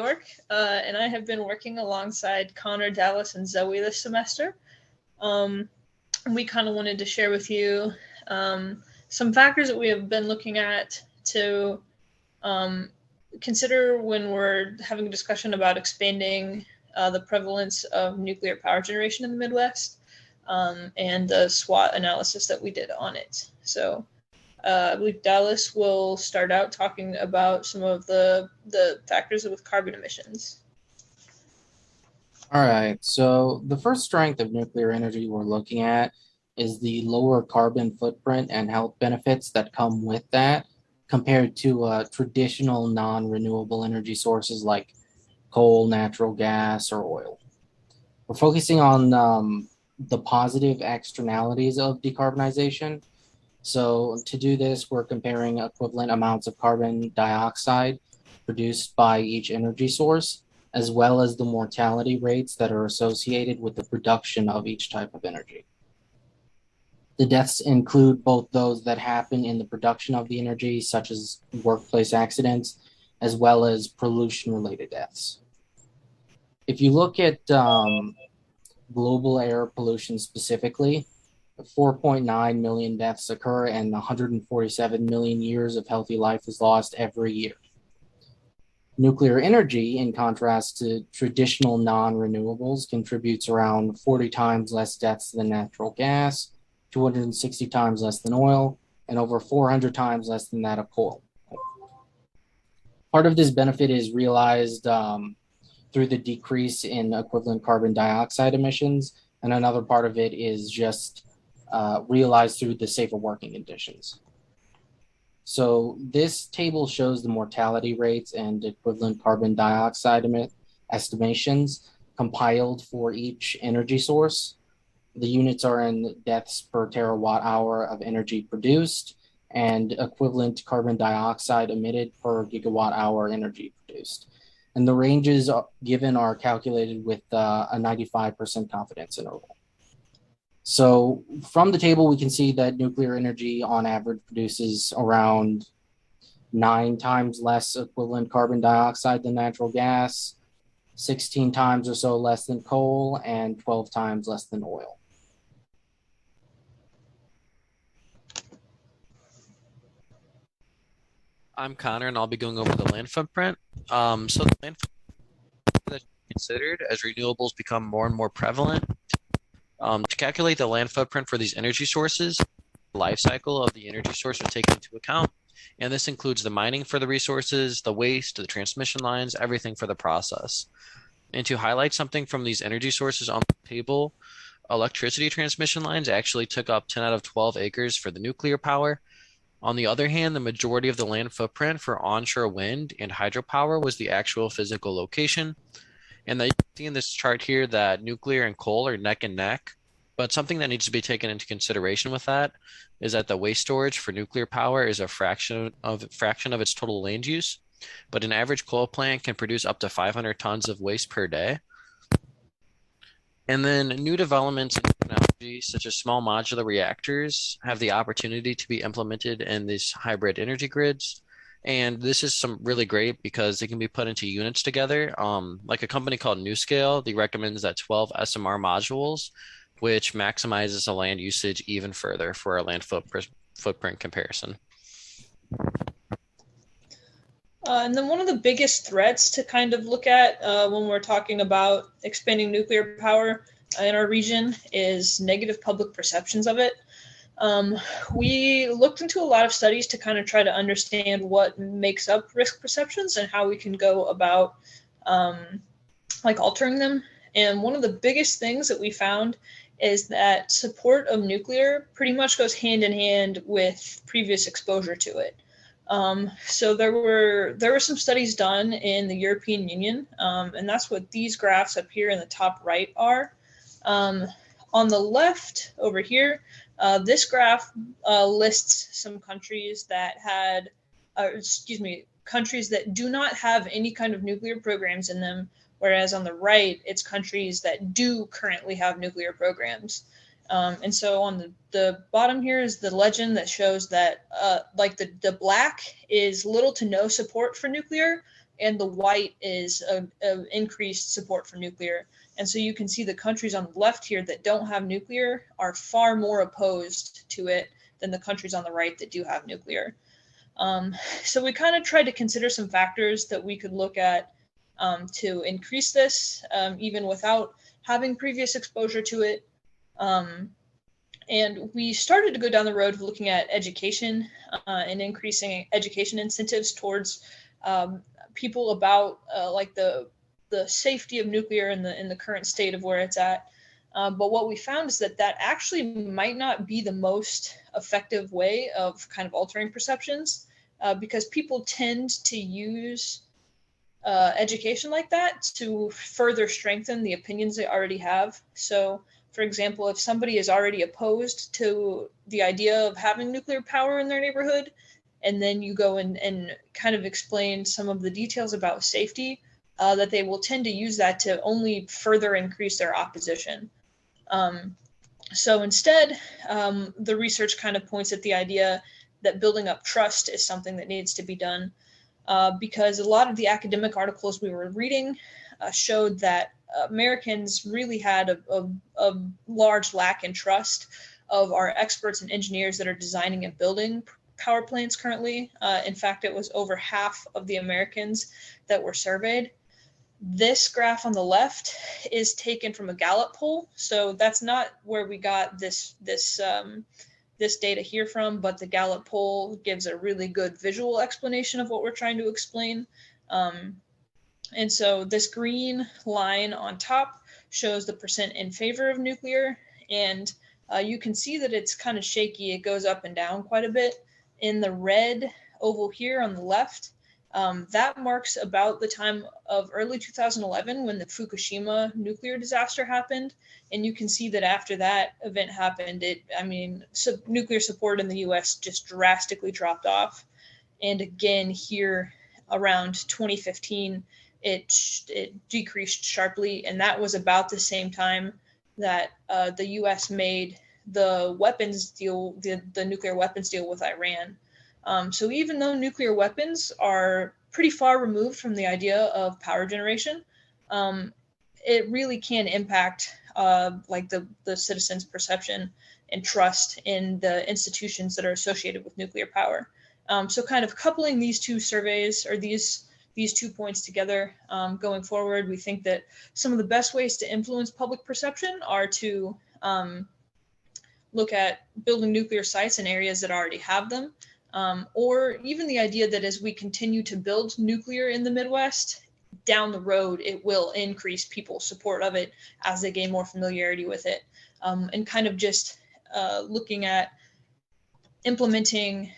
York, and I have been working alongside Connor, Dallas, and Zoe this semester. We kind of wanted to share with you some factors that we have been looking at to consider when we're having a discussion about expanding the prevalence of nuclear power generation in the Midwest, and the SWOT analysis that we did on it. So I believe Dallas will start out talking about some of the factors with carbon emissions. All right, so the first strength of nuclear energy we're looking at is the lower carbon footprint and health benefits that come with that compared to traditional non-renewable energy sources like coal, natural gas, or oil. We're focusing on the positive externalities of decarbonization. So to do this, we're comparing equivalent amounts of carbon dioxide produced by each energy source, as well as the mortality rates that are associated with the production of each type of energy. The deaths include both those that happen in the production of the energy, such as workplace accidents, as well as pollution-related deaths. If you look at global air pollution specifically, 4.9 million deaths occur and 147 million years of healthy life is lost every year. Nuclear energy, in contrast to traditional non-renewables, contributes around 40 times less deaths than natural gas, 260 times less than oil, and over 400 times less than that of coal. Part of this benefit is realized through the decrease in equivalent carbon dioxide emissions, and another part of it is just realized through the safer working conditions. So this table shows the mortality rates and equivalent carbon dioxide estimations compiled for each energy source. The units are in deaths per terawatt hour of energy produced and equivalent carbon dioxide emitted per gigawatt hour energy produced. And the ranges given are calculated with a 95% confidence interval. So from the table, we can see that nuclear energy on average produces around 9 times less equivalent carbon dioxide than natural gas, 16 times or so less than coal, and 12 times less than oil. I'm Connor, and I'll be going over the land footprint. So the land footprint that considered as renewables become more and more prevalent. To calculate the land footprint for these energy sources, the life cycle of the energy source was taken into account, and this includes the mining for the resources, the waste, the transmission lines, everything for the process. And to highlight something from these energy sources on the table, electricity transmission lines actually took up 10 out of 12 acres for the nuclear power. On the other hand, the majority of the land footprint for onshore wind and hydropower was the actual physical location. And you can see in this chart here that nuclear and coal are neck and neck. But something that needs to be taken into consideration with that is that the waste storage for nuclear power is a fraction of its total land use. But an average coal plant can produce up to 500 tons of waste per day. And then new developments in technology, such as small modular reactors, have the opportunity to be implemented in these hybrid energy grids. And this is some really great because they can be put into units together. Like a company called NewScale, they recommends that 12 SMR modules, which maximizes the land usage even further for our land footprint comparison. And then one of the biggest threats to kind of look at when we're talking about expanding nuclear power in our region is negative public perceptions of it. We looked into a lot of studies to kind of try to understand what makes up risk perceptions and how we can go about altering them. And one of the biggest things that we found is that support of nuclear pretty much goes hand in hand with previous exposure to it. So there were some studies done in the European Union, and that's what these graphs up here in the top right are. On the left over here, this graph lists some countries that countries that do not have any kind of nuclear programs in them, whereas on the right, it's countries that do currently have nuclear programs. And so on the bottom here is the legend that shows that the black is little to no support for nuclear, and the white is a increased support for nuclear. And so you can see the countries on the left here that don't have nuclear are far more opposed to it than the countries on the right that do have nuclear. So we kind of tried to consider some factors that we could look at to increase this, even without having previous exposure to it. And we started to go down the road of looking at education and increasing education incentives towards people about like the safety of nuclear in the current state of where it's at. But what we found is that actually might not be the most effective way of kind of altering perceptions, because people tend to use education like that to further strengthen the opinions they already have. So, for example, if somebody is already opposed to the idea of having nuclear power in their neighborhood, and then you go and kind of explain some of the details about safety, that they will tend to use that to only further increase their opposition. So instead, the research kind of points at the idea that building up trust is something that needs to be done, because a lot of the academic articles we were reading showed that Americans really had a large lack in trust of our experts and engineers that are designing and building power plants currently. In fact, it was over half of the Americans that were surveyed. This graph on the left is taken from a Gallup poll, so that's not where we got this data here from, but the Gallup poll gives a really good visual explanation of what we're trying to explain. And so this green line on top shows the percent in favor of nuclear, and you can see that it's kind of shaky. It goes up and down quite a bit. In the red oval here on the left, that marks about the time of early 2011 when the Fukushima nuclear disaster happened. And you can see that after that event happened, nuclear support in the US just drastically dropped off. And again, here around 2015, it decreased sharply. And that was about the same time that the US made the weapons deal, the nuclear weapons deal with Iran. So even though nuclear weapons are pretty far removed from the idea of power generation, it really can impact like the citizens' perception and trust in the institutions that are associated with nuclear power. So kind of coupling these two surveys, or these 2 points together, going forward, we think that some of the best ways to influence public perception are to look at building nuclear sites in areas that already have them, or even the idea that as we continue to build nuclear in the Midwest, down the road, it will increase people's support of it as they gain more familiarity with it, and kind of just looking at implementing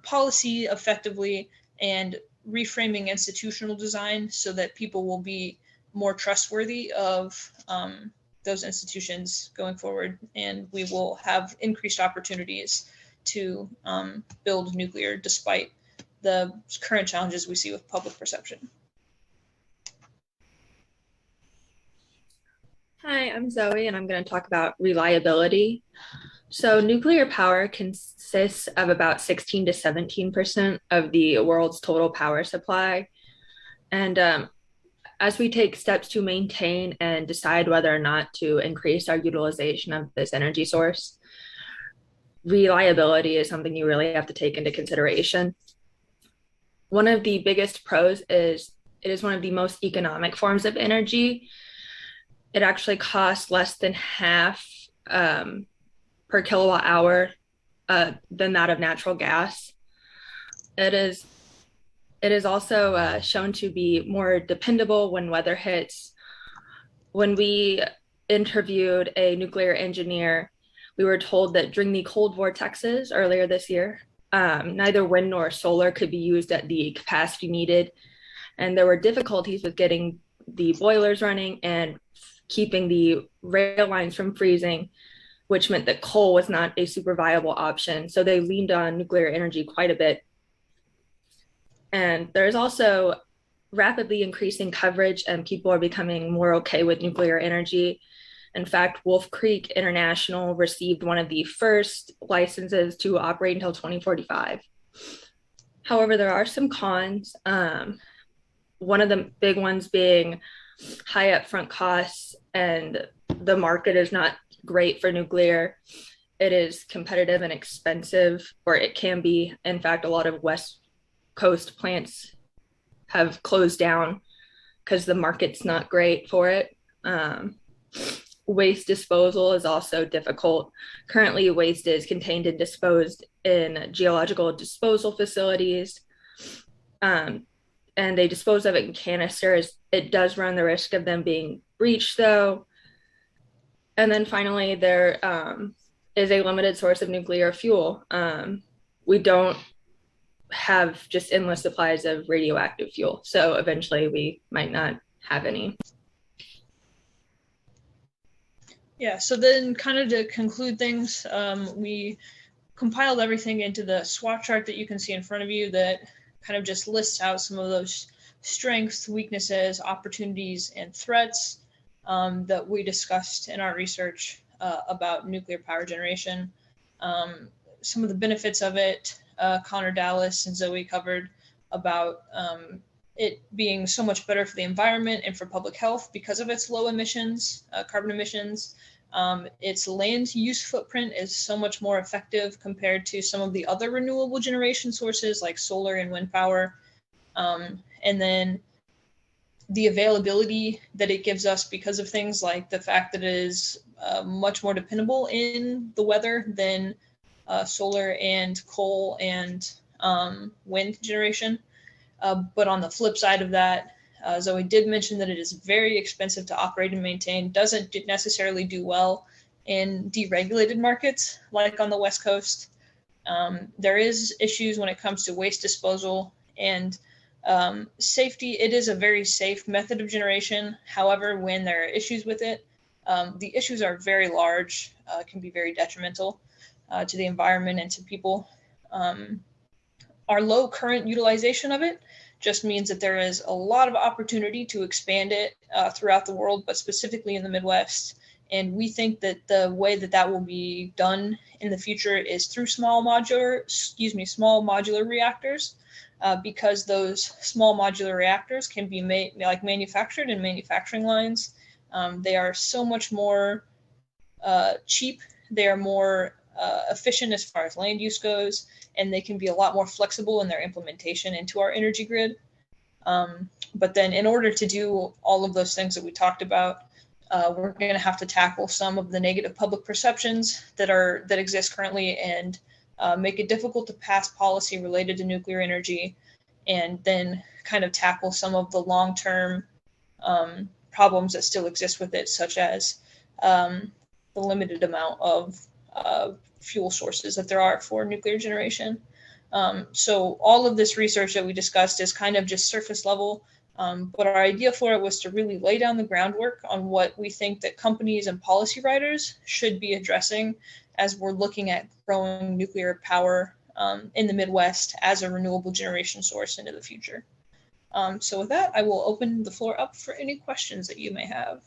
policy effectively and reframing institutional design so that people will be more trustworthy of those institutions going forward, and we will have increased opportunities to build nuclear despite the current challenges we see with public perception. Hi, I'm Zoe, and I'm going to talk about reliability. So nuclear power consists of about 16 to 17% of the world's total power supply. And as we take steps to maintain and decide whether or not to increase our utilization of this energy source, reliability is something you really have to take into consideration. One of the biggest pros is it is one of the most economic forms of energy. It actually costs less than half per kilowatt hour than that of natural gas. It is also shown to be more dependable when weather hits. When we interviewed a nuclear engineer, we were told that during the cold vortexes earlier this year, neither wind nor solar could be used at the capacity needed. And there were difficulties with getting the boilers running and keeping the rail lines from freezing, which meant that coal was not a super viable option. So they leaned on nuclear energy quite a bit. And there's also rapidly increasing coverage, and people are becoming more okay with nuclear energy. In fact, Wolf Creek International received one of the first licenses to operate until 2045. However, there are some cons. one of the big ones being high upfront costs, and the market is not great for nuclear. It is competitive and expensive, or it can be. In fact, a lot of West Coast plants have closed down because the market's not great for it. Waste disposal is also difficult. Currently, waste is contained and disposed in geological disposal facilities, and they dispose of it in canisters. It does run the risk of them being breached, though. And then finally, there is a limited source of nuclear fuel. We don't have just endless supplies of radioactive fuel, so eventually we might not have any. Yeah, so then kind of to conclude things, we compiled everything into the SWOT chart that you can see in front of you that kind of just lists out some of those strengths, weaknesses, opportunities, and threats that we discussed in our research about nuclear power generation. Some of the benefits of it, Connor Dallas and Zoe covered about it being so much better for the environment and for public health because of its low emissions, carbon emissions. Its land use footprint is so much more effective compared to some of the other renewable generation sources like solar and wind power. And then the availability that it gives us because of things like the fact that it is much more dependable in the weather than solar and coal and wind generation. But on the flip side of that, Zoe did mention that it is very expensive to operate and maintain, doesn't necessarily do well in deregulated markets like on the West Coast. There is issues when it comes to waste disposal and safety. It is a very safe method of generation. However, when there are issues with it, the issues are very large, can be very detrimental to the environment and to people. Our low current utilization of it just means that there is a lot of opportunity to expand it throughout the world, but specifically in the Midwest. And we think that the way that that will be done in the future is through small modular reactors, because those small modular reactors can be manufactured in manufacturing lines. They are so much more cheap. They are more efficient as far as land use goes, and they can be a lot more flexible in their implementation into our energy grid. But then in order to do all of those things that we talked about, we're going to have to tackle some of the negative public perceptions that exist currently and make it difficult to pass policy related to nuclear energy, and then kind of tackle some of the long-term problems that still exist with it, such as the limited amount of fuel sources that there are for nuclear generation. So all of this research that we discussed is kind of just surface level, but our idea for it was to really lay down the groundwork on what we think that companies and policy writers should be addressing as we're looking at growing nuclear power in the Midwest as a renewable generation source into the future. So with that, I will open the floor up for any questions that you may have.